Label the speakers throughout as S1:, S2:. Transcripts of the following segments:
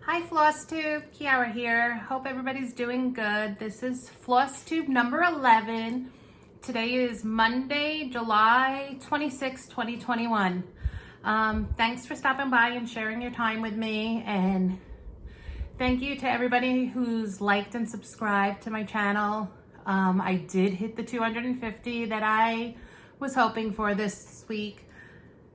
S1: Hi Flosstube, Kiara here. Hope everybody's doing good. This is Flosstube number 11. Today is Monday, July 26, 2021. Thanks for stopping by and sharing your time with me, and thank you to everybody who's liked and subscribed to my channel. I did hit the 250 that I was hoping for this week.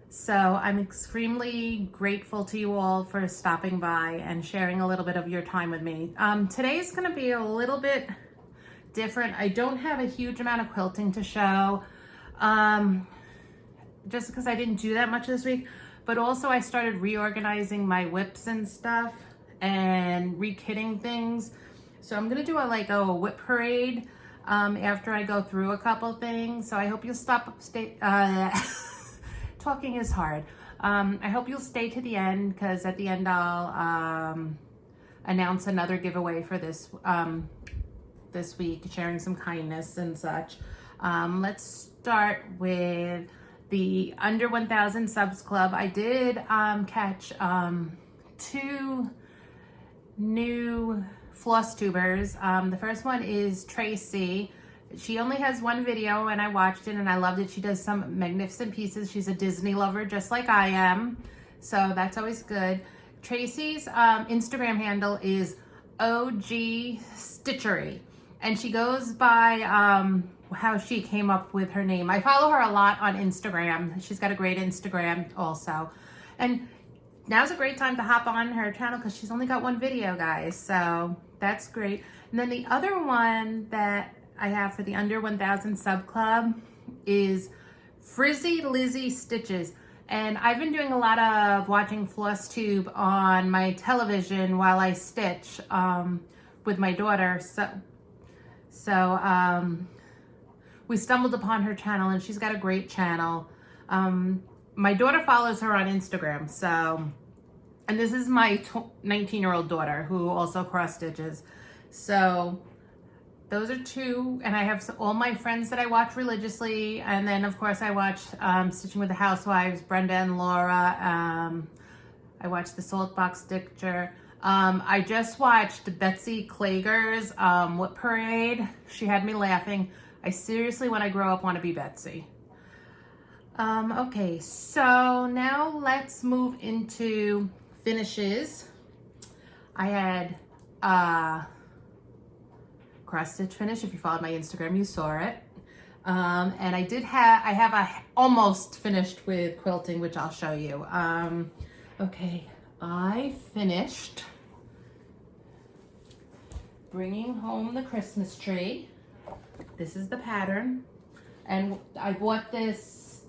S1: So I'm extremely grateful to you all for stopping by and sharing a little bit of your time with me. Today's going to be a little bit different. I don't have a huge amount of quilting to show, just because I didn't do that much this week, but also I started reorganizing my WIPs and stuff and re-kitting things. So I'm going to do a WIP parade after I go through a couple things. So I hope you'll talking is hard. I hope you'll stay to the end, because at the end I'll announce another giveaway for this this week, sharing some kindness and such. Let's start with the under 1,000 subs club. I did catch 2 new Flosstubers. The first one is Tracy. She only has one video and I watched it and I loved it. She does some magnificent pieces. She's a Disney lover just like I am, so that's always good. Tracy's Instagram handle is Oh Gee Stitchery, and she goes by how she came up with her name. I follow her a lot on Instagram. She's got a great Instagram also, and now's a great time to hop on her channel because she's only got one video, guys, so that's great. And then the other one that I have for the under 1,000 sub club is Frizzy Lizzie Stitches. And I've been doing a lot of watching Flosstube on my television while I stitch with my daughter. So we stumbled upon her channel, and she's got a great channel. My daughter follows her on Instagram. So, and this is my 19-year-old daughter who also cross stitches. So those are 2, and I have all my friends that I watch religiously, and then of course I watch Stitching with the Housewives, Brenda and Laura. I watch the Saltbox Stitcher. I just watched Betsy Kleger's WIP parade. She had me laughing. I seriously, when I grow up, want to be Betsy. Okay, so now let's move into finishes. I had cross stitch finish. If you followed my Instagram, you saw it. And I have a almost finished with quilting, which I'll show you. Okay, I finished bringing home the Christmas tree. This is the pattern, and I bought this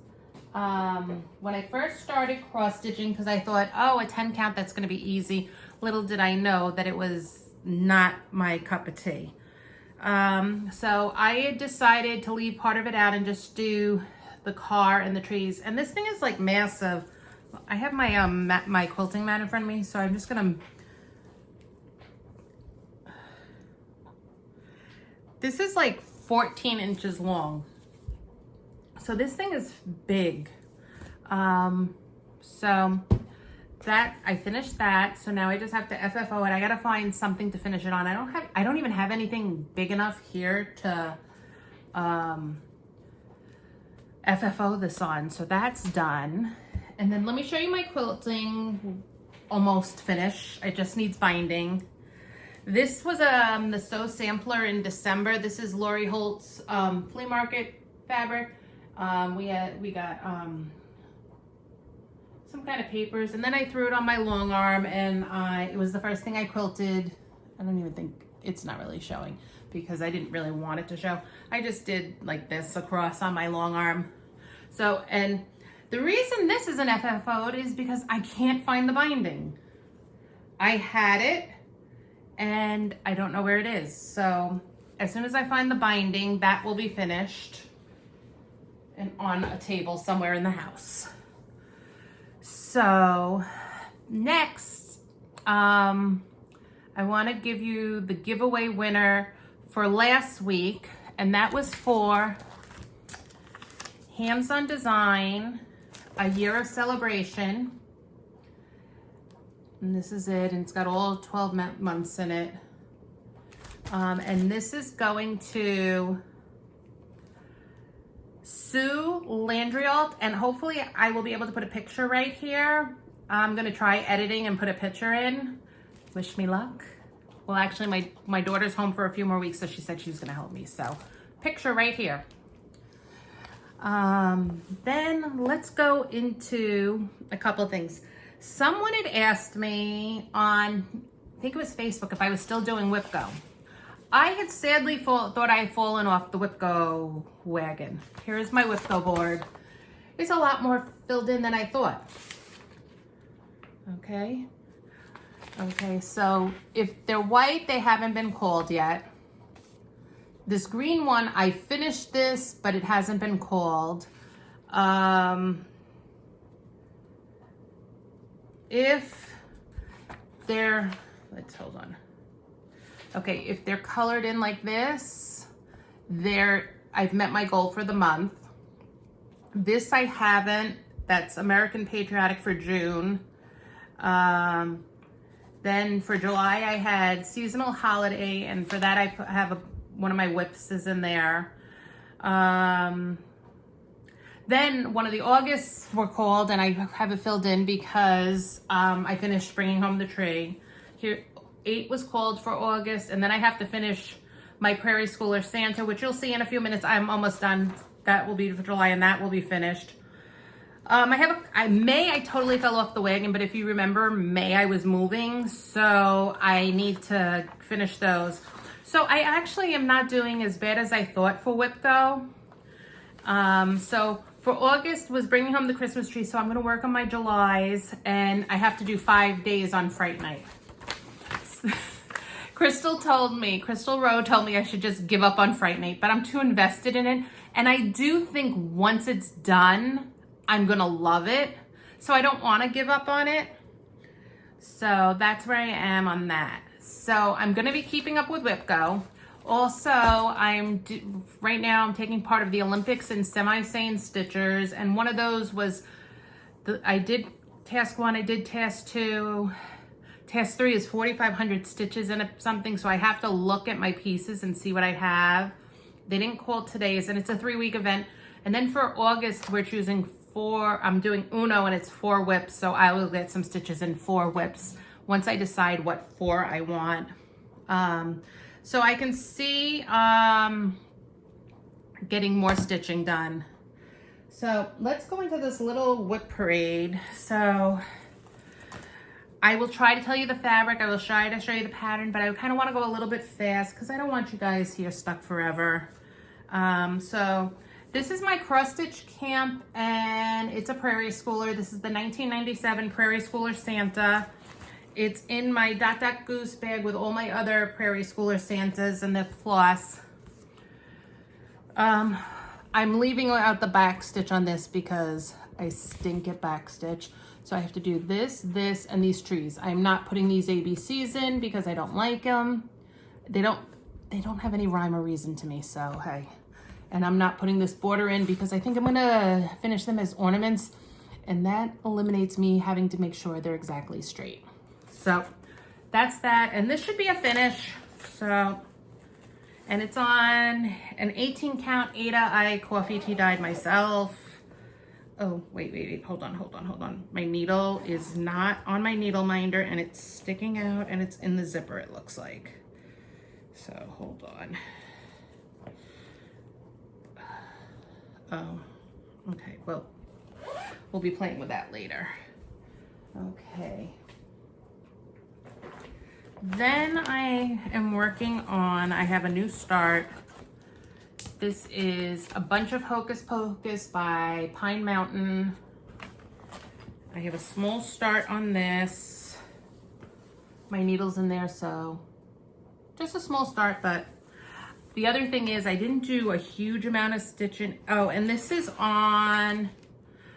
S1: when I first started cross stitching, because I thought, oh, a 10 count, that's going to be easy. Little did I know that it was not my cup of tea. So I had decided to leave part of it out and just do the car and the trees. And this thing is like massive. I have my my quilting mat in front of me, so I'm just gonna. This is like 14 inches long. So this thing is big. So that I finished that, so now I just have to FFO it. I gotta find something to finish it on. I don't even have anything big enough here to FFO this on, so that's done. And then let me show you my quilting, almost finished. It just needs binding. This was the Sew Sampler in December. This is Lori Holt's flea market fabric. We got some kind of papers, and then I threw it on my long arm, and it was the first thing I quilted. I don't even think, it's not really showing because I didn't really want it to show. I just did like this across on my long arm. So, and the reason this is an FFO'd is because I can't find the binding. I had it and I don't know where it is. So as soon as I find the binding, that will be finished and on a table somewhere in the house. So next, I want to give you the giveaway winner for last week, and that was for Hands on Design, A Year of Celebration. And this is it, and it's got all 12 months in it. And this is going to Sue Landrialt, and hopefully I will be able to put a picture right here. I'm gonna try editing and put a picture in. Wish me luck. Well, actually my daughter's home for a few more weeks, so she said she's gonna help me. So picture right here. Then let's go into a couple of things. Someone had asked me on, I think it was Facebook, if I was still doing WIP Go. I had sadly thought I had fallen off the WIP Go wagon. Here's my WIP Go board. It's a lot more filled in than I thought. Okay. Okay, so if they're white, they haven't been called yet. This green one, I finished this, but it hasn't been called. If they're, let's hold on. Okay, if they're colored in like this, I've met my goal for the month. This I haven't. That's American Patriotic for June. Then for July, I had Seasonal Holiday, and for that I have one of my WIPs is in there. Then one of the Augusts were called, and I have it filled in because I finished Bringing Home the Tree. Here, 8 was called for August, and then I have to finish my Prairie Schooler Santa, which you'll see in a few minutes. I'm almost done. That will be for July, and that will be finished. May I totally fell off the wagon, but if you remember, May I was moving, so I need to finish those. So I actually am not doing as bad as I thought for WIP Go. So for August was Bringing Home the Christmas Tree, so I'm gonna work on my Julys, and I have to do 5 days on Fright Night. Krystal Rowe told me I should just give up on Fright Night, but I'm too invested in it, and I do think once it's done, I'm gonna love it, so I don't wanna give up on it. So that's where I am on that. So I'm gonna be keeping up with WIP Go. Also, right now I'm taking part of the Olympics in Semi-Sane Stitchers, and one of those was, I did task 1, I did task 2. Task 3 is 4,500 stitches in something, so I have to look at my pieces and see what I have. They didn't call today's, and it's a 3-week event. And then for August, we're choosing 4, I'm doing Uno, and it's 4 WIPs, so I will get some stitches in 4 WIPs once I decide what 4 I want. So I can see getting more stitching done. So let's go into this little WIP parade. So I will try to tell you the fabric. I will try to show you the pattern, but I kind of want to go a little bit fast because I don't want you guys here stuck forever. So this is my cross stitch camp, and it's a Prairie Schooler. This is the 1997 Prairie Schooler Santa. It's in my Dot Dot Goose bag with all my other Prairie Schooler Santas and the floss. I'm leaving out the back stitch on this because I stink at back stitch. So I have to do this, this, and these trees. I'm not putting these ABCs in because I don't like them. They don't have any rhyme or reason to me, so hey. And I'm not putting this border in because I think I'm gonna finish them as ornaments, and that eliminates me having to make sure they're exactly straight. So that's that, and this should be a finish. So, and it's on an 18 count Ada. I coffee tea dyed myself. Oh, wait, hold on. My needle is not on my needle minder, and it's sticking out, and it's in the zipper, it looks like. So, hold on. Oh, okay, well, we'll be playing with that later. Okay. Then I am working on, I have a new start. This is a bunch of Hocus Pocus by Pine Mountain. I have a small start on this. My needle's in there, so just a small start, but the other thing is I didn't do a huge amount of stitching. Oh, and this is on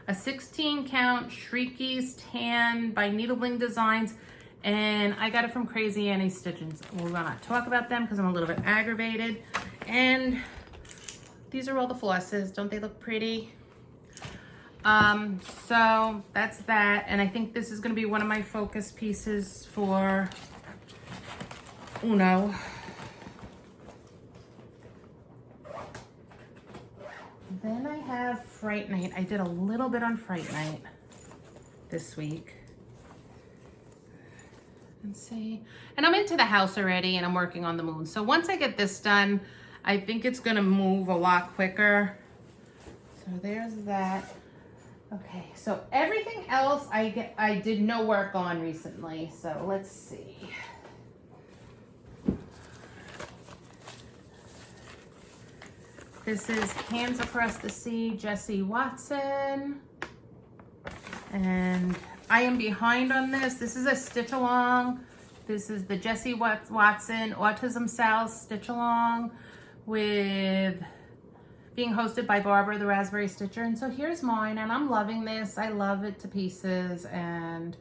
S1: a 16 count Shrieky's Tan by Needlebling Designs, and I got it from Crazy Annie Stitchins. We'll not talk about them because I'm a little bit aggravated. And these are all the flosses. Don't they look pretty? So that's that. And I think this is going to be one of my focus pieces for Uno. Then I have Fright Night. I did a little bit on Fright Night this week. Let's see. And I'm into the house already and I'm working on the moon. So once I get this done, I think it's gonna move a lot quicker. So there's that. Okay, so everything else I did no work on recently. So let's see. This is Hands Across the Sea, Jessie Watson. And I am behind on this. This is a stitch along. This is the Jessie Watson Autism Sal stitch along with being hosted by Barbara the Raspberry Stitcher. And so here's mine, and I'm loving this. I love it to pieces. And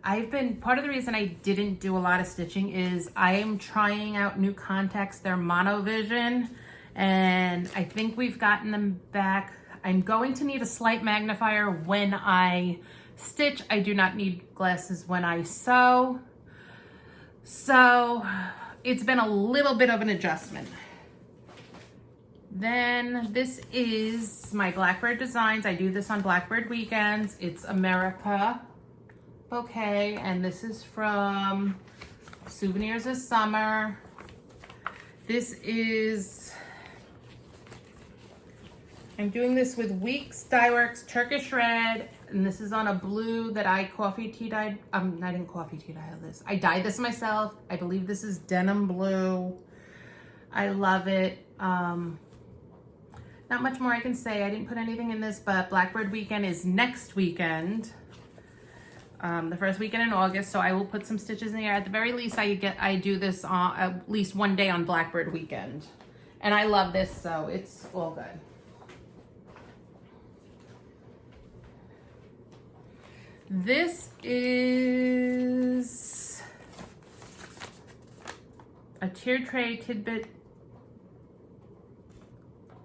S1: part of the reason I didn't do a lot of stitching is I am trying out new contacts. They're monovision, and I think we've gotten them back. I'm going to need a slight magnifier when I stitch. I do not need glasses when I sew. So it's been a little bit of an adjustment. Then this is my Blackbird Designs. I do this on Blackbird weekends. It's America bouquet, and this is from Souvenirs of Summer. This is, I'm doing this with Weeks Dyeworks Turkish Red, and this is on a blue that I coffee tea dyed. I didn't coffee tea dye this. I dyed this myself. I believe this is denim blue. I love it. Not much more I can say. I didn't put anything in this, but Blackbird Weekend is next weekend. The first weekend in August, so I will put some stitches in there. At the very least, I do this on at least one day on Blackbird Weekend. And I love this, so it's all good. This is a tiered tray tidbit,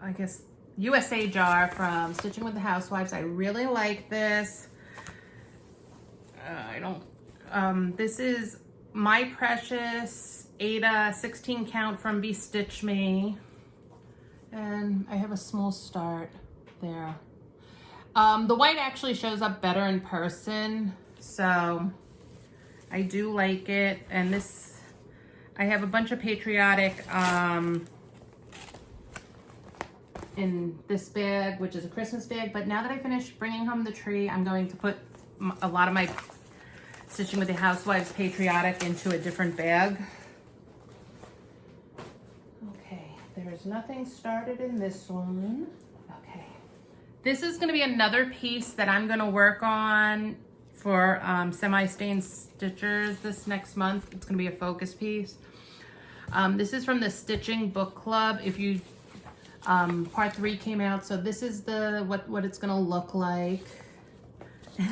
S1: I guess, USA jar from Stitching with the Housewives. I really like this. This is My Precious Ada 16 count from Be Stitch Me. And I have a small start there. The white actually shows up better in person, so I do like it. And this, I have a bunch of patriotic in this bag, which is a Christmas bag. But now that I finished bringing home the tree, I'm going to put a lot of my Stitching with the Housewives patriotic into a different bag. Okay, there's nothing started in this one. Okay, this is going to be another piece that I'm going to work on for semi-stained stitchers this next month. It's going to be a focus piece. This is from the Stitching Book Club. If you part 3 came out, so this is the what it's going to look like.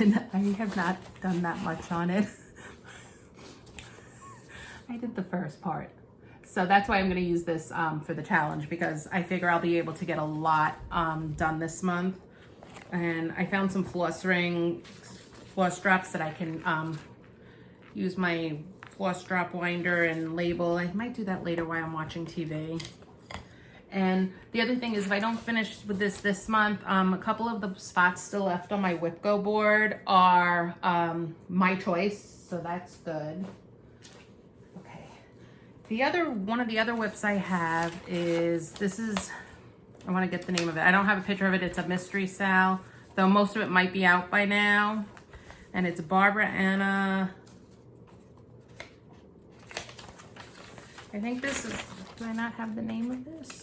S1: And I have not done that much on it. I did the first part. So that's why I'm going to use this for the challenge, because I figure I'll be able to get a lot done this month. And I found some floss drops that I can use my floss drop winder and label. I might do that later while I'm watching TV. And the other thing is, if I don't finish with this month, a couple of the spots still left on my WIP Go board are my choice, so that's good. Okay. One of the other WIPs I have is, I want to get the name of it. I don't have a picture of it. It's a mystery Sal, though most of it might be out by now. And it's Barbara Anna. I think this is, do I not have the name of this?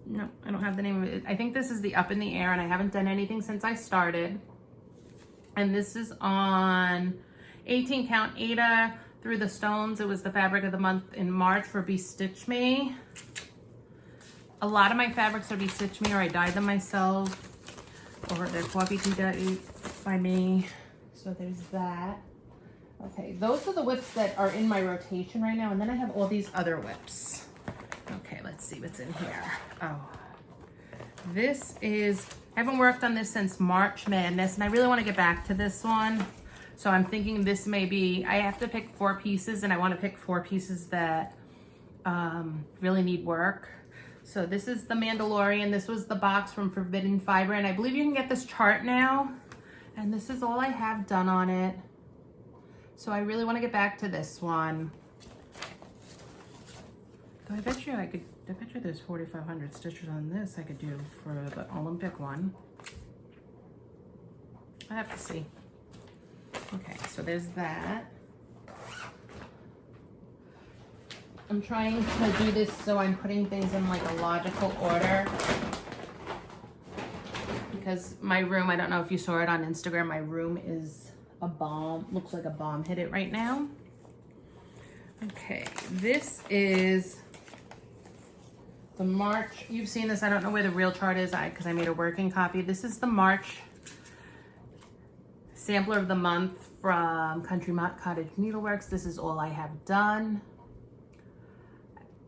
S1: No, I don't have the name of it. I think this is the Up in the Air, and I haven't done anything since I started. And this is on 18 count Ada Through the Stones. It was the fabric of the month in March for Be Stitch Me. A lot of my fabrics are Be Stitch Me, or I dyed them myself, or they're coffee tea dyed by me. So there's that. Okay, those are the WIPs that are in my rotation right now, and then I have all these other WIPs. Okay, let's see what's in here. Oh, this is I haven't worked on this since March Madness, and I really want to get back to this one. So I'm thinking this may be, I have to pick 4 pieces, and I want to pick 4 pieces that really need work. So this is the Mandalorian. This was the box from Forbidden Fiber, and I believe you can get this chart now. And this is all I have done on it. So I really want to get back to this one. Though I bet you there's 4,500 stitches on this I could do for the Olympic one. I have to see. Okay, so there's that. I'm trying to do this so I'm putting things in like a logical order. Because my room, I don't know if you saw it on Instagram, my room is a bomb, looks like a bomb hit it right now. Okay, this is the March, you've seen this, I don't know where the real chart is because I made a working copy. This is the March sampler of the month from Country Cottage Needleworks. This is all I have done.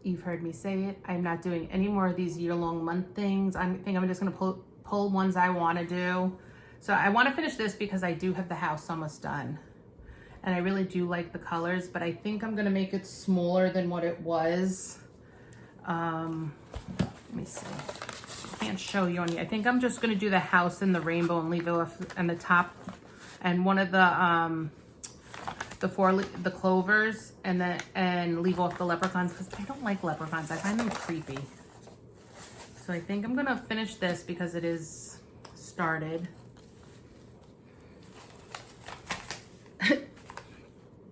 S1: You've heard me say it. I'm not doing any more of these year-long month things. I think I'm just gonna pull ones I wanna do. So I wanna finish this because I do have the house almost done. And I really do like the colors, but I think I'm gonna make it smaller than what it was. Let me see. I can't show you any. I think I'm just gonna do the house and the rainbow and leave it off and the top and one of the clovers and leave off the leprechauns because I don't like leprechauns. I find them creepy. So I think I'm gonna finish this because it is started.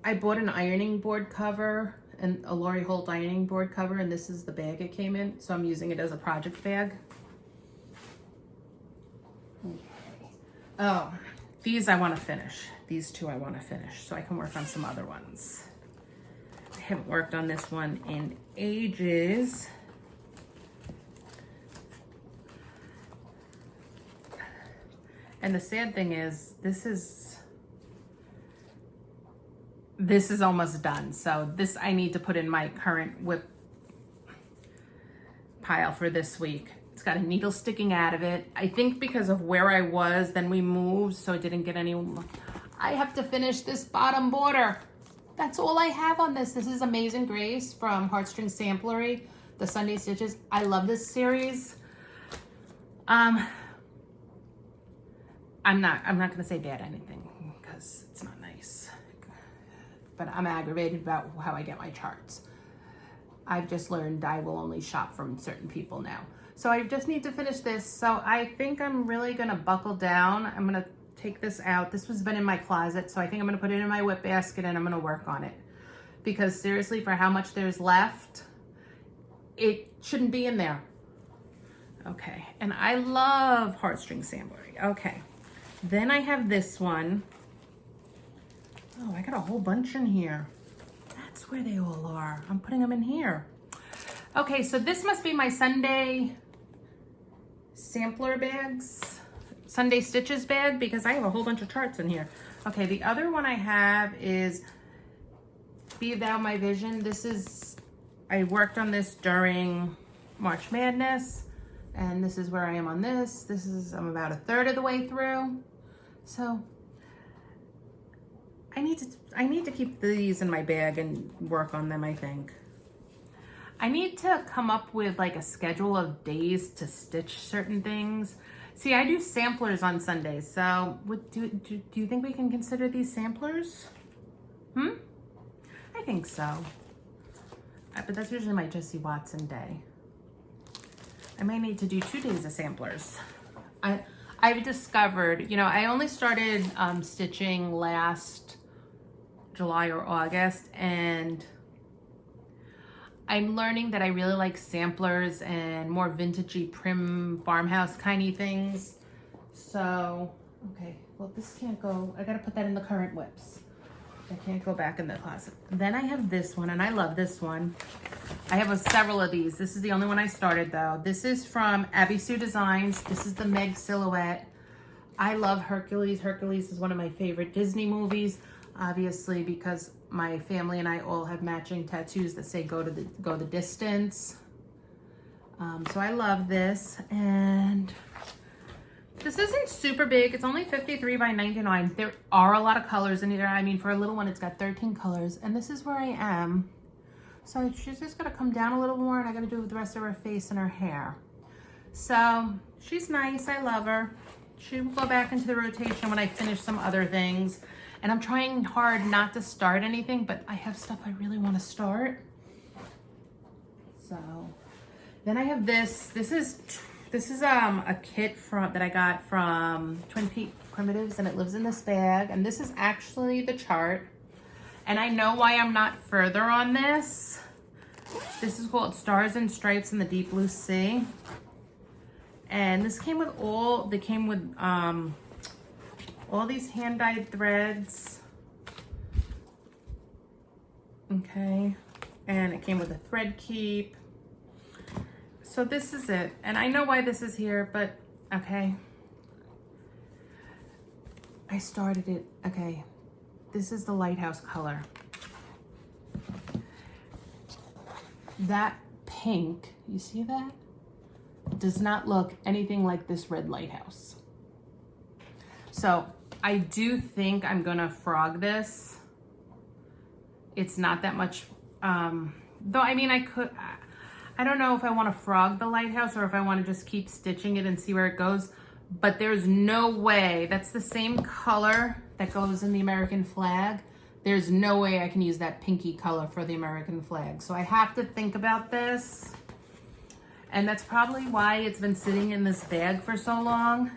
S1: I bought an ironing board cover and a Lori Holt ironing board cover, and this is the bag it came in, so I'm using it as a project bag. Okay. Oh, these I want to finish. These 2 I want to finish so I can work on some other ones. I haven't worked on this one in ages. And the sad thing is, this is almost done. So this I need to put in my current WIP pile for this week. It's got a needle sticking out of it. I think because of where I was, then we moved, so it didn't get any. I have to finish this bottom border. That's all I have on this. This is Amazing Grace from Heartstring Samplery, the Sunday Stitches. I love this series. I'm not gonna say bad anything because it's not nice. But I'm aggravated about how I get my charts. I've just learned I will only shop from certain people now. So I just need to finish this. So I think I'm really gonna buckle down. I'm gonna take this out. This has been in my closet, so I think I'm gonna put it in my WIP basket and I'm gonna work on it. Because seriously, for how much there's left, it shouldn't be in there. Okay, and I love Heartstring Samplery. Okay, then I have this one. Oh, I got a whole bunch in here. That's where they all are. I'm putting them in here. Okay, so this must be my Sunday sampler bags, Sunday Stitches bag, because I have a whole bunch of charts in here. Okay, the other one I have is Be Thou My Vision. This is, I worked on this during March Madness, and this is where I am on this. This is, I'm about 1/3 of the way through. So I need to keep these in my bag and work on them, I think. I need to come up with like a schedule of days to stitch certain things. See, I do samplers on Sundays, so do you think we can consider these samplers? I think so. But that's usually my Jessie Watson day. I may need to do 2 days of samplers. I've discovered, you know, I only started stitching last July or August, and I'm learning that I really like samplers and more vintagey prim farmhouse kindy things. So, okay, well this can't go, I gotta put that in the current WIPs. I can't go back in the closet. Then I have this one, and I love this one. I have several of these. This is the only one I started though. This is from Abby Sue Designs. This is the Meg silhouette. I love Hercules. Hercules is one of my favorite Disney movies. Obviously, because my family and I all have matching tattoos that say go the distance. So I love this, and This isn't super big. It's only 53 by 99. There are a lot of colors in here. I mean, for a little one, it's got 13 colors. And this is where I am. So she's just gonna come down a little more, and I gotta do the rest of her face and her hair. So she's nice, I love her. She will go back into the rotation when I finish some other things. And I'm trying hard not to start anything, but I have stuff I really wanna start. So then I have this. This is a kit that I got from Twin Peaks Primitives, and it lives in this bag. And this is actually the chart. And I know why I'm not further on this. This is called Stars and Stripes in the Deep Blue Sea. And this came with all these hand-dyed threads. Okay. And it came with a thread keep. So this is it. And I know why this is here, but okay. I started it. Okay. This is the lighthouse color. That pink, you see that? Does not look anything like this red lighthouse. So I do think I'm gonna frog this. It's not that much, though I mean I don't know if I wanna frog the lighthouse or if I wanna just keep stitching it and see where it goes, but there's no way, that's the same color that goes in the American flag. There's no way I can use that pinky color for the American flag. So I have to think about this. And that's probably why it's been sitting in this bag for so long.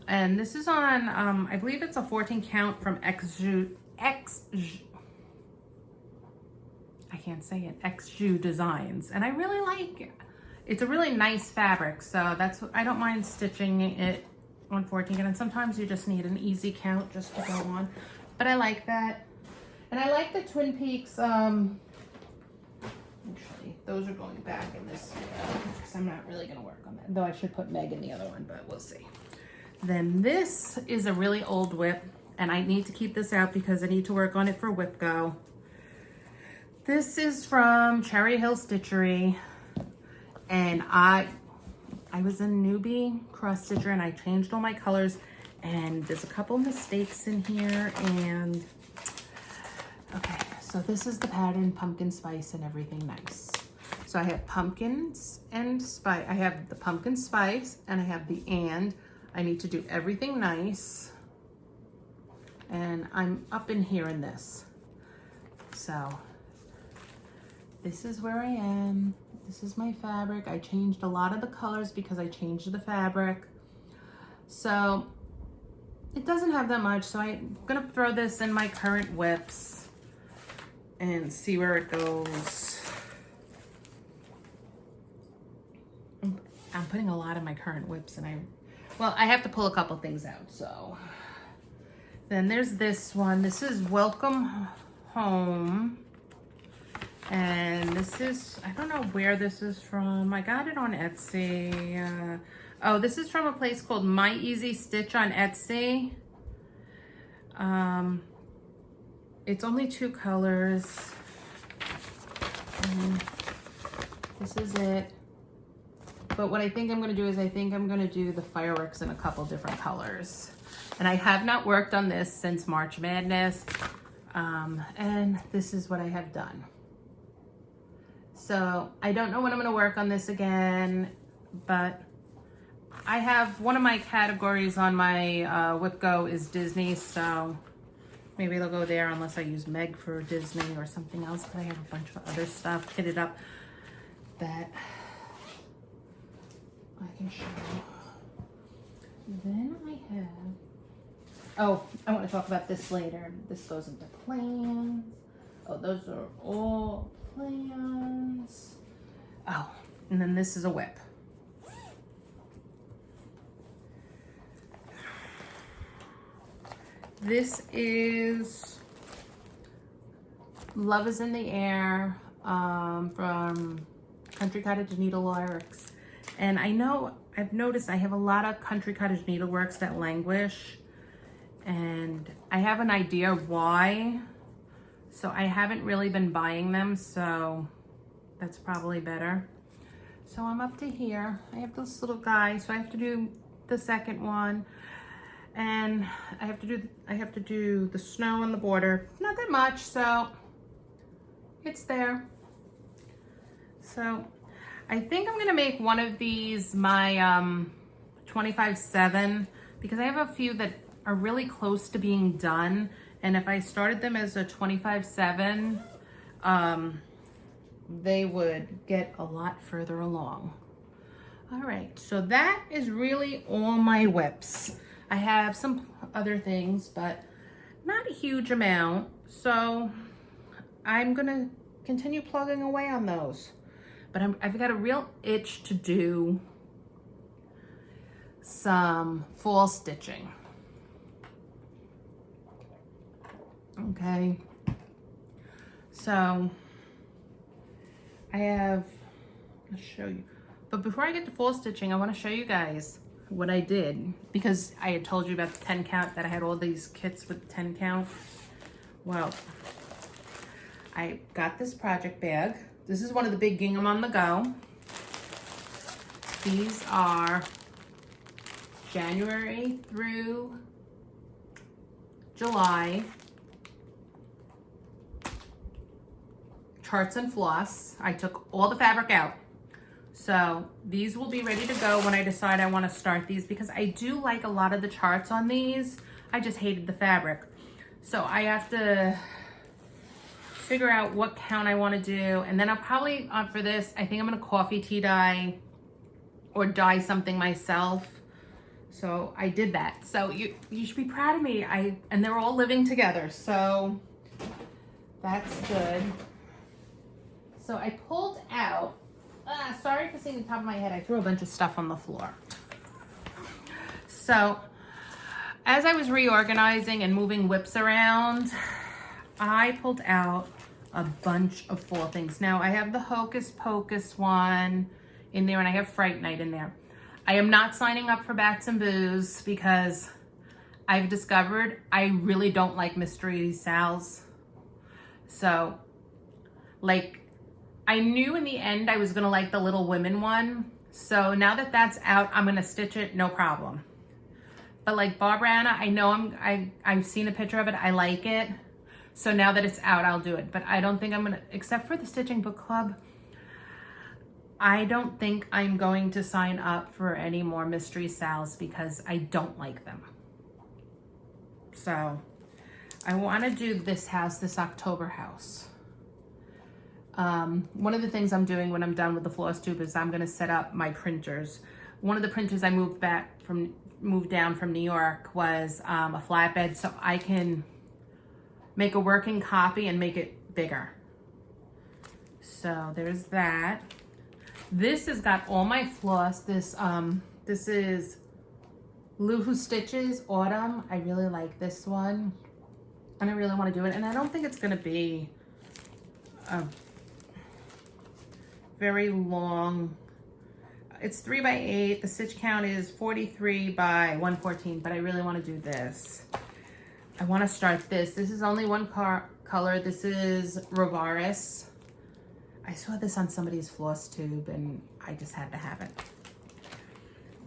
S1: And this is on, I believe it's a 14 count from XJU Designs. And I really like it. It's a really nice fabric. So I don't mind stitching it on 14, and sometimes you just need an easy count just to go on, but I like that. And I like the Twin Peaks, actually those are going back in this because I'm not really going to work on that, though I should put Meg in the other one, but we'll see. Then this is a really old WIP, and I need to keep this out because I need to work on it for WIP Go. This is from Cherry Hill Stitchery, and I was a newbie cross stitcher, and I changed all my colors, and there's a couple mistakes in here. And okay, so this is the pattern, pumpkin spice and everything nice. So I have pumpkins and spice. I have the pumpkin spice and I have the and. I need to do everything nice, and I'm up in here in this. So this is where I am. This is my fabric. I changed a lot of the colors because I changed the fabric. So it doesn't have that much. So I'm gonna throw this in my current WIPs and see where it goes. I'm putting a lot in my current WIPs, and I have to pull a couple things out. So then there's this one. This is Welcome Home. And this is, I don't know where this is from. I got it on Etsy. Oh, this is from a place called My Easy Stitch on Etsy. It's only 2 colors. And this is it. But what I think I'm gonna do is I think I'm gonna do the fireworks in a couple different colors. And I have not worked on this since March Madness. And this is what I have done. So I don't know when I'm going to work on this again, but I have one of my categories on my WIP Go is Disney, so maybe it'll go there unless I use Meg for Disney or something else, but I have a bunch of other stuff kitted up that I can show. Then I have, oh, I want to talk about this later. This goes into plans. Oh, those are all plans. Oh, and then this is a WIP. This is Love is in the Air from Country Cottage Needleworks. And I know, I've noticed I have a lot of Country Cottage Needleworks that languish, and I have an idea why. So I haven't really been buying them, so that's probably better. So I'm up to here. I have this little guy, so I have to do the second one. And I have to do the snow on the border. Not that much, so it's there. So I think I'm gonna make one of these my 25/7 because I have a few that are really close to being done. And if I started them as a 25/7, they would get a lot further along. All right, so that is really all my WIPs. I have some other things, but not a huge amount. So I'm gonna continue plugging away on those. But I've got a real itch to do some fall stitching. Okay, so I'll show you. But before I get to fall stitching, I want to show you guys what I did, because I had told you about the 10 count, that I had all these kits with 10 count. Well, I got this project bag. This is one of the big Gingham on the Go. These are January through July charts and floss. I took all the fabric out. So these will be ready to go when I decide I want to start these, because I do like a lot of the charts on these. I just hated the fabric. So I have to figure out what count I want to do. And then I'll probably, for this, I think I'm going to coffee tea dye or dye something myself. So I did that. So you should be proud of me. And they're all living together. So that's good. So I pulled out, sorry for seeing the top of my head. I threw a bunch of stuff on the floor. So as I was reorganizing and moving WIPs around, I pulled out a bunch of fall things. Now I have the Hocus Pocus one in there, and I have Fright Night in there. I am not signing up for Bats and Booze because I've discovered I really don't like Mystery Sal's. So, like, I knew in the end I was gonna like the Little Women one. So now that that's out, I'm gonna stitch it, no problem. But like Barbara Anna, I know I've seen a picture of it, I like it. So now that it's out, I'll do it. But I don't think I'm gonna, except for the Stitching Book Club, I don't think I'm going to sign up for any more Mystery Sal's because I don't like them. So I wanna do this house, this October house. One of the things I'm doing when I'm done with the Flosstube is I'm gonna set up my printers. One of the printers I moved down from New York was a flatbed, so I can make a working copy and make it bigger. So there's that. This has got all my floss. This is Luhu Stitches Autumn. I really like this one, and I really want to do it. And I don't think it's gonna be a very long. It's 3x8. The stitch count is 43 by 114, but I really want to do this. I want to start this. This is only one color. This is Rovaris. I saw this on somebody's Flosstube and I just had to have it.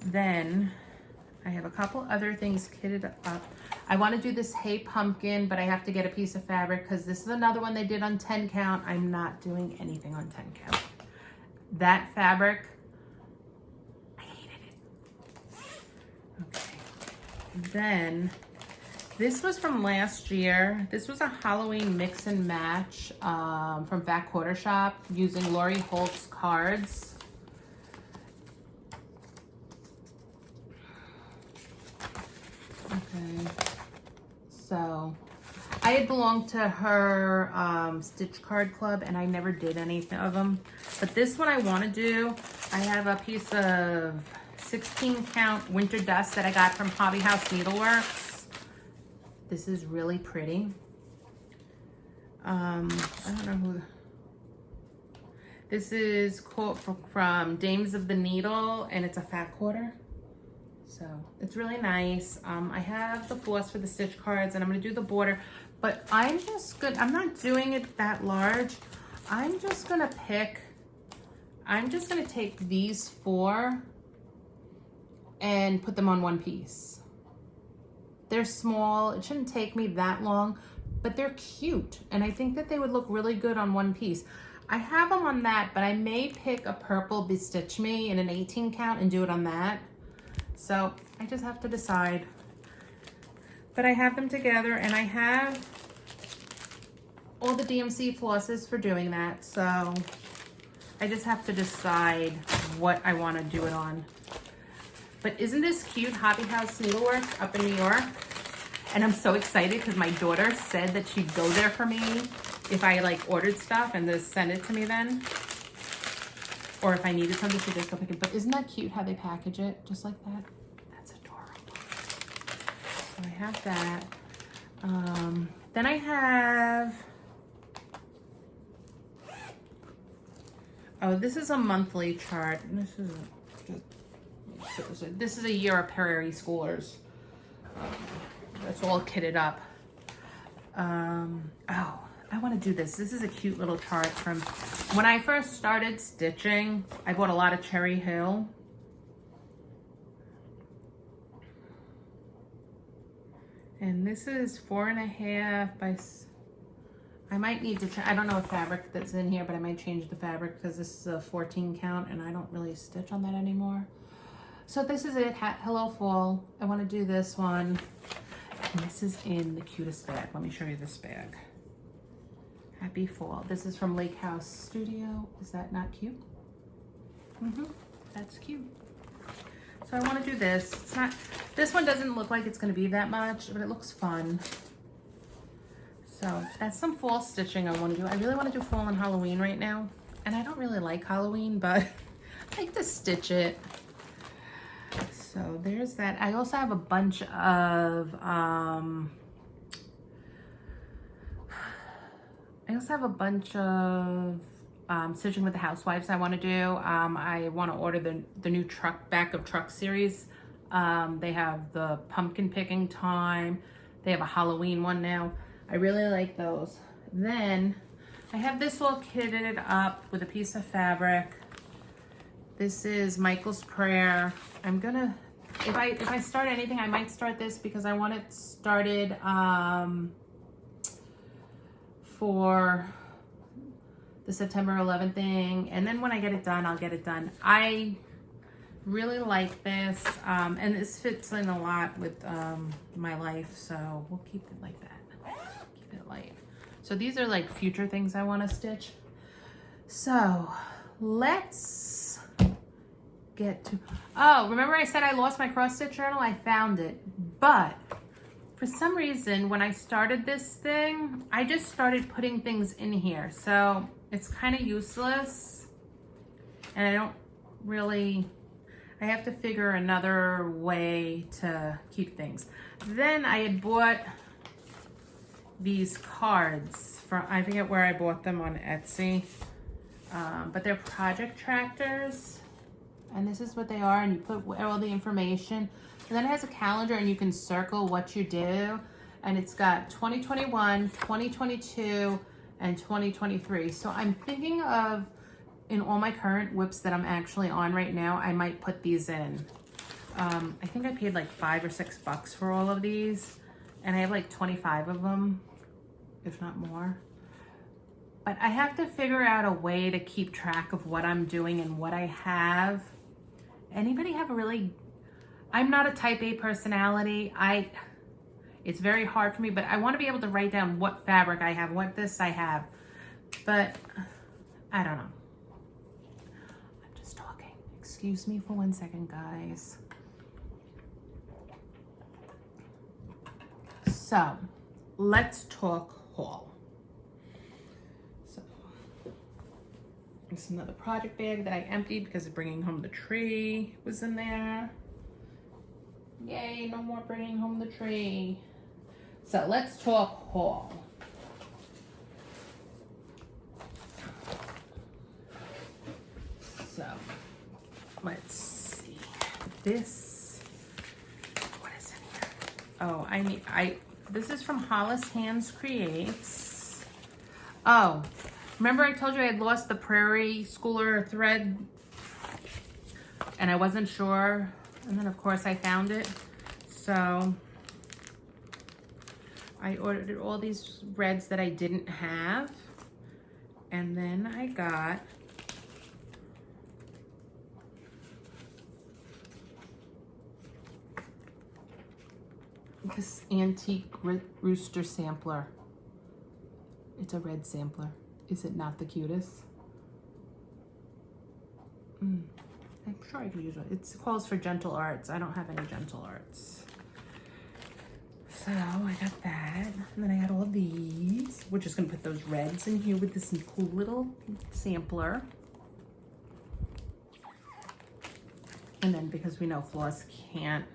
S1: Then I have a couple other things kitted up. I want to do this Hey Pumpkin, but I have to get a piece of fabric because this is another one they did on 10 count. I'm not doing anything on 10 count. That fabric, I hated it. Okay. Then this was from last year. This was a Halloween mix and match from Fat Quarter Shop using Lori Holt's cards. Okay, so I had belonged to her Stitch Card Club and I never did any of them. But this one I want to do. I have a piece of 16 count Winter Dust that I got from Hobby House Needleworks. This is really pretty. I don't know who. This is from Dames of the Needle, and it's a fat quarter. So it's really nice. I have the floss for the stitch cards, and I'm gonna do the border, but I'm not doing it that large. I'm just gonna take these 4 and put them on one piece. They're small. It shouldn't take me that long, but they're cute. And I think that they would look really good on one piece. I have them on that, but I may pick a purple Bestitch Me in an 18 count and do it on that. So I just have to decide. But I have them together, and I have all the DMC flosses for doing that. So I just have to decide what I want to do it on. But isn't this cute? Hobby House Needlework up in New York. And I'm so excited because my daughter said that she'd go there for me if I like ordered stuff and just send it to me then. Or if I needed something, she'd just go pick it. But isn't that cute how they package it? Just like that. That's adorable. So I have that. Then I have... Oh, this is a monthly chart. This is a year of Prairie Schoolers. That's all kitted up. Oh, I want to do this. This is a cute little chart from when I first started stitching. I bought a lot of Cherry Hill. And this is 4.5 by... I might need to, I don't know what fabric that's in here, but I might change the fabric because this is a 14 count and I don't really stitch on that anymore. So this is it. Hello Fall. I want to do this one. And this is in the cutest bag. Let me show you this bag. Happy Fall. This is from Lake House Studio. Is that not cute? That's cute. So I want to do this. It's not, this one doesn't look like it's going to be that much, but it looks fun. So that's some fall stitching I want to do. I really want to do fall and Halloween right now. And I don't really like Halloween, but I like to stitch it. So there's that. I also have a bunch of, stitching with the housewives I want to do. I want to order the new back of truck series. They have the pumpkin picking time. They have a Halloween one now. I really like those. Then I have this all kitted up with a piece of fabric. This is Michael's Prayer. I'm gonna, if I start anything, I might start this because I want it started for the September 11th thing. And then when I get it done, I'll get it done. I really like this, and this fits in a lot with my life, so we'll keep it like that. Keep it light. So these are like future things I want to stitch. So let's get to, oh, remember I said I lost my cross stitch journal? I found it, but for some reason when I started this thing, I just started putting things in here, so it's kind of useless, and I don't really, I have to figure another way to keep things. Then I had bought these cards from, I forget where I bought them, on Etsy, but they're project tractors, and this is what they are, and you put all the information, and then it has a calendar and you can circle what you do, and it's got 2021, 2022, and 2023. So I'm thinking of, in all my current WIPs that I'm actually on right now, I might put these in. I think I paid like $5 or $6 for all of these, and I have like 25 of them, if not more. But I have to figure out a way to keep track of what I'm doing and what I have. Anybody have a really, I'm not a type A personality. It's very hard for me, but I want to be able to write down what fabric I have, what this I have, but I don't know. I'm just talking. Excuse me for 1 second, guys. So let's talk haul. So this is another project bag that I emptied because of bringing home the tree was in there. Yay, no more bringing home the tree. So let's talk haul. So let's see. This, what is in here? Oh, this is from Hollis Hands Creates. Oh, remember I told you I had lost the Prairie Schooler thread and I wasn't sure And then of course I found it. So I ordered all these reds that I didn't have. And then I got this antique rooster sampler. It's a red sampler. Is it not the cutest? I'm sure I could use it. It calls for gentle arts. I don't have any gentle arts. So I got that. And then I got all these. We're just gonna put those reds in here with this cool little sampler. And then because we know Floss can't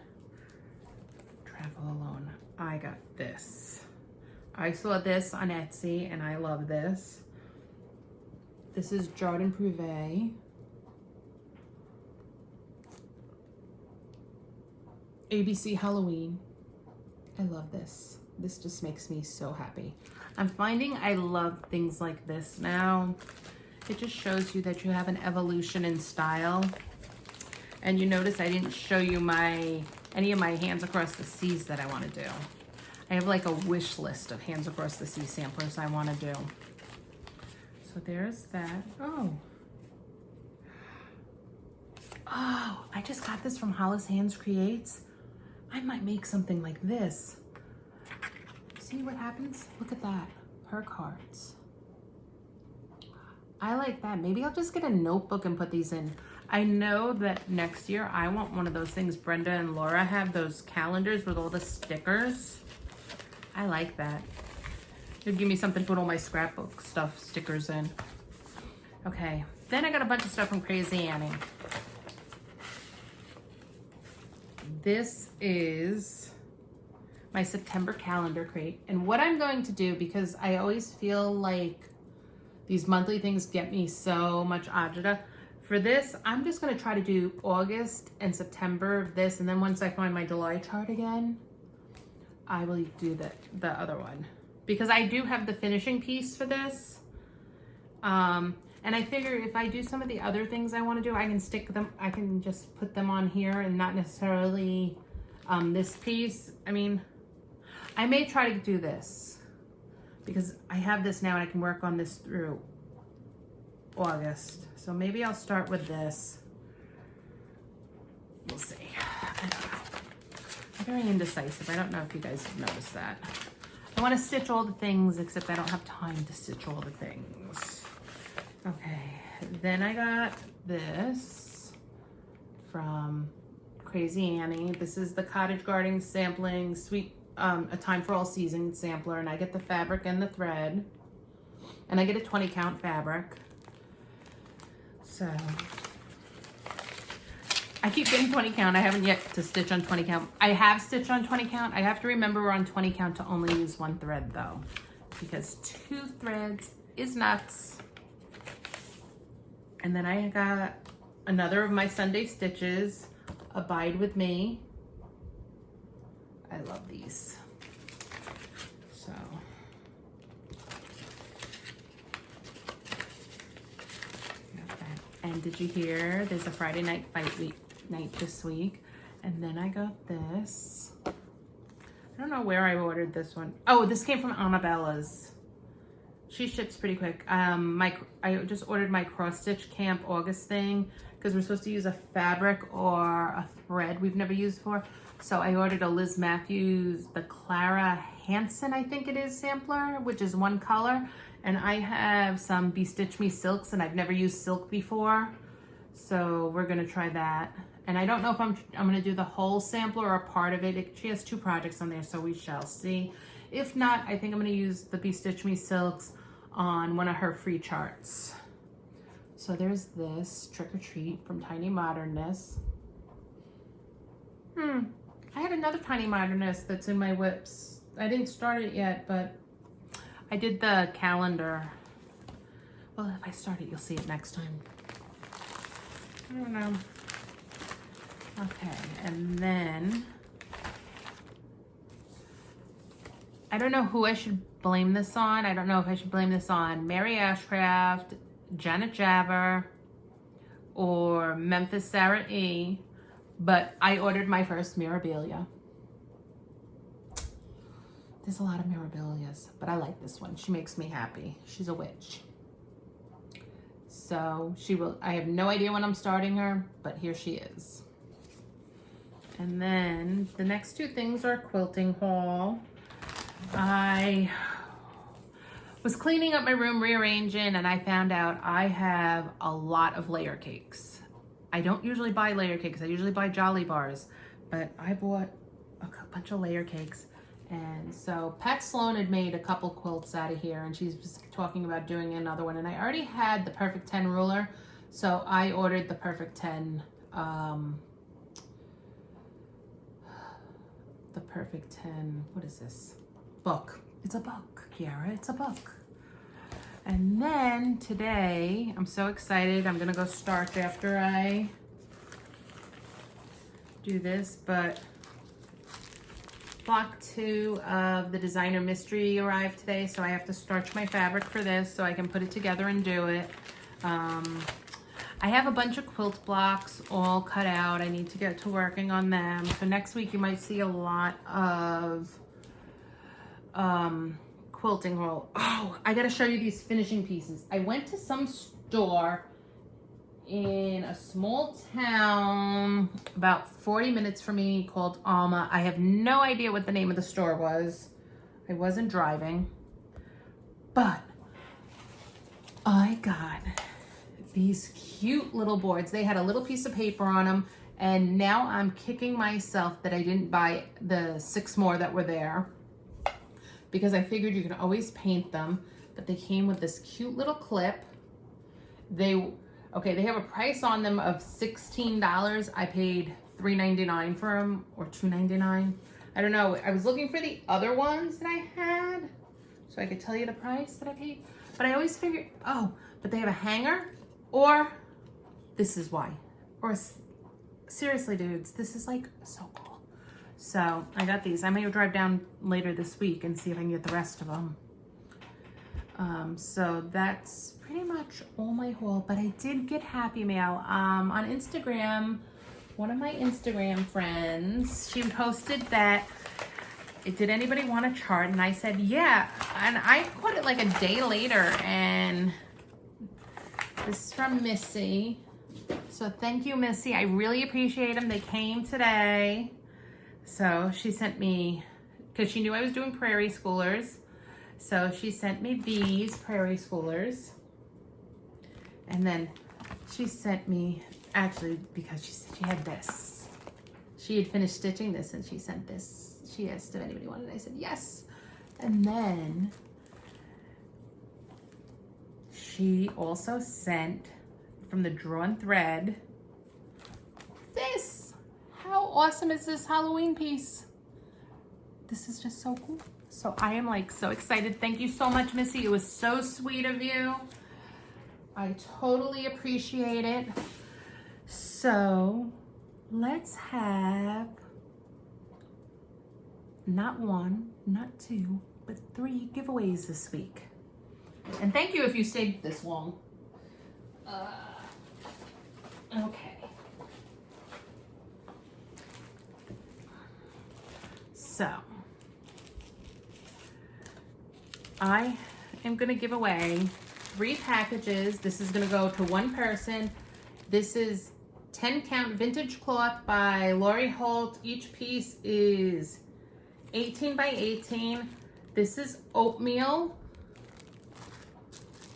S1: travel alone, I got this. I saw this on Etsy and I love this. This is Jardin Privé. ABC Halloween. I love this. This just makes me so happy. I'm finding I love things like this now. It just shows you that you have an evolution in style. And you notice I didn't show you any of my Hands Across the Seas that I want to do. I have like a wish list of Hands Across the Sea samplers I want to do. So there's that. Oh, I just got this from Hollis Hands Creates. I might make something like this. See what happens? Look at that. Her cards. I like that. Maybe I'll just get a notebook and put these in. I know that next year I want one of those things Brenda and Laura have, those calendars with all the stickers. I like that. It'd give me something to put all my scrapbook stuff stickers in. Okay, then I got a bunch of stuff from Crazy Annie. This is my September calendar crate. And what I'm going to do, because I always feel like these monthly things get me so much agita. For this, I'm just gonna try to do August and September of this, and then once I find my July chart again, I will do the other one. Because I do have the finishing piece for this. And I figure if I do some of the other things I wanna do, I can stick them, I can just put them on here and not necessarily this piece. I mean, I may try to do this because I have this now and I can work on this through August. So maybe I'll start with this. We'll see. I don't know. I'm very indecisive. I don't know if you guys have noticed that. I want to stitch all the things, except I don't have time to stitch all the things. Okay, then I got this from Crazy Annie. This is the Cottage Garden Sampling Sweet, A Time for All Season sampler, and I get the fabric and the thread, and I get a 20 count fabric. So I keep getting 20 count. I haven't yet to stitch on 20 count. I have stitched on 20 count. I have to remember we're on 20 count to only use one thread though, because 2 threads is nuts. And then I got another of my Sunday stitches, Abide With Me. I love these. So. And did you hear there's a Friday night fight night this week? And then I got this. I don't know where I ordered this one. Oh, this came from Annabella's. She ships pretty quick. I just ordered my cross stitch camp August thing because we're supposed to use a fabric or a thread we've never used before. So I ordered a Liz Matthews, the Clara Hansen, I think it is, sampler, which is one color. And I have some Be Stitch Me silks, and I've never used silk before. So we're gonna try that. And I don't know if I'm gonna do the whole sampler or a part of it. She has 2 projects on there, so we shall see. If not, I think I'm gonna use the Be Stitch Me silks on one of her free charts. So there's this Trick or Treat from Tiny Modernness. I had another Tiny Modernness that's in my WIPs. I didn't start it yet, but I did the calendar. Well, if I start it, you'll see it next time. I don't know. Okay, and then I don't know who I should blame this on. I don't know if I should blame this on Mary Ashcraft, Janet Jabber, or Memphis Sarah E. But I ordered my first Mirabilia. There's a lot of Mirabilias, but I like this one. She makes me happy. She's a witch. So she will, I have no idea when I'm starting her, but here she is. And then the next two things are quilting haul. I was cleaning up my room, rearranging, and I found out I have a lot of layer cakes. I don't usually buy layer cakes. I usually buy Jolly Bars, but I bought a bunch of layer cakes. And so Pat Sloan had made a couple quilts out of here, and she's just talking about doing another one. And I already had the Perfect 10 ruler, so I ordered the Perfect 10, the Perfect 10, what is this? Book. It's a book, Kiara, it's a book. And then today, I'm so excited. I'm gonna go start after I do this, but block 2 of the Designer Mystery arrived today, so I have to starch my fabric for this so I can put it together and do it. I have a bunch of quilt blocks all cut out. I need to get to working on them. So next week you might see a lot of quilting roll. Oh, I gotta show you these finishing pieces. I went to some store in a small town about 40 minutes from me called Alma. I have no idea what the name of the store was. I wasn't driving, but I got these cute little boards. They had a little piece of paper on them, and now I'm kicking myself that I didn't buy the 6 more that were there, because I figured you can always paint them. But they came with this cute little clip. They have a price on them of $16. I paid $3.99 for them, or $2.99. I don't know. I was looking for the other ones that I had, so I could tell you the price that I paid. But I always figured, oh, but they have a hanger, or this is why. Or seriously, dudes, this is like so cool. So I got these. I may drive down later this week and see if I can get the rest of them. So that's pretty much all my haul, but I did get Happy Mail. On Instagram, one of my Instagram friends, she posted that, did anybody want a chart? And I said, yeah. And I put it like a day later, and this is from Missy. So thank you, Missy. I really appreciate them. They came today. So she sent me, because she knew I was doing Prairie Schoolers, so she sent me these Prairie Schoolers. And then she sent me, actually, because she said she had this. She had finished stitching this, and she sent this. She asked if anybody wanted it. I said yes. And then she also sent, from the Drawn Thread, this. How awesome is this Halloween piece? This is just so cool. So I am like so excited. Thank you so much, Missy. It was so sweet of you. I totally appreciate it. So let's have not 1, not 2, but 3 giveaways this week. And thank you if you stayed this long. Okay. So I am going to give away 3 packages. This is going to go to one person. This is 10 count vintage cloth by Lori Holt. Each piece is 18 by 18. This is oatmeal.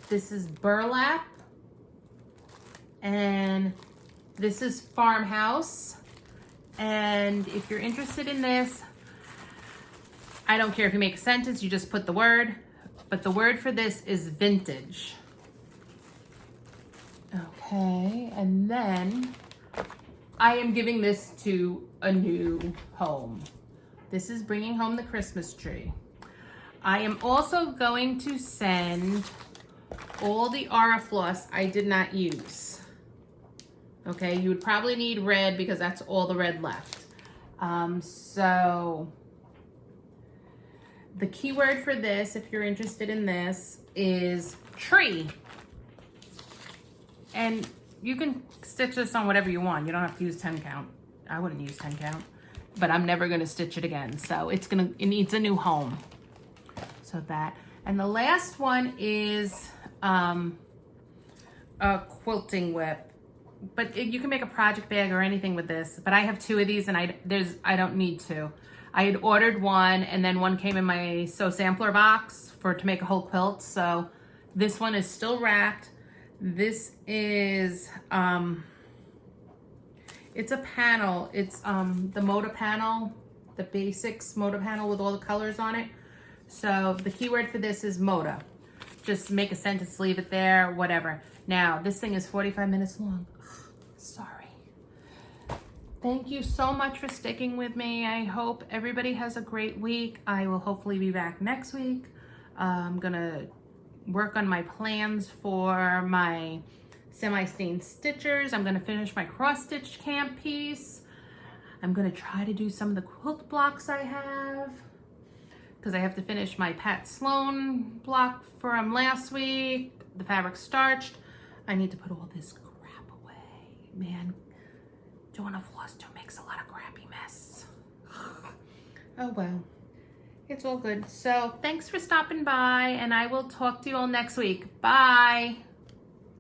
S1: This is burlap. And this is farmhouse. And if you're interested in this, I don't care if you make a sentence, you just put the word, but the word for this is vintage. Okay, and then I am giving this to a new home. This is bringing home the Christmas tree. I am also going to send all the Aura Floss I did not use. Okay, you would probably need red because that's all the red left. So the keyword for this, if you're interested in this, is tree. And you can stitch this on whatever you want. You don't have to use 10 count. I wouldn't use 10 count, but I'm never gonna stitch it again. So it needs a new home. So that, and the last one is a quilting whip. But you can make a project bag or anything with this. But I have 2 of these, and I don't need 2. I had ordered one, and then one came in my Sew Sampler box to make a whole quilt. So this one is still wrapped. This is it's a panel. It's the Moda panel, the basics Moda panel with all the colors on it. So the keyword for this is Moda. Just make a sentence, leave it there, whatever. Now this thing is 45 minutes long. Sorry. Thank you so much for sticking with me. I hope everybody has a great week. I will hopefully be back next week. I'm gonna work on my plans for my semi-stained stitchers. I'm gonna finish my cross-stitch camp piece. I'm gonna try to do some of the quilt blocks I have, because I have to finish my Pat Sloan block from last week, the fabric starched. I need to put all this crap away. Man, doing a Flosstube makes a lot of crappy mess. Oh well, it's all good. So thanks for stopping by, and I will talk to you all next week. Bye.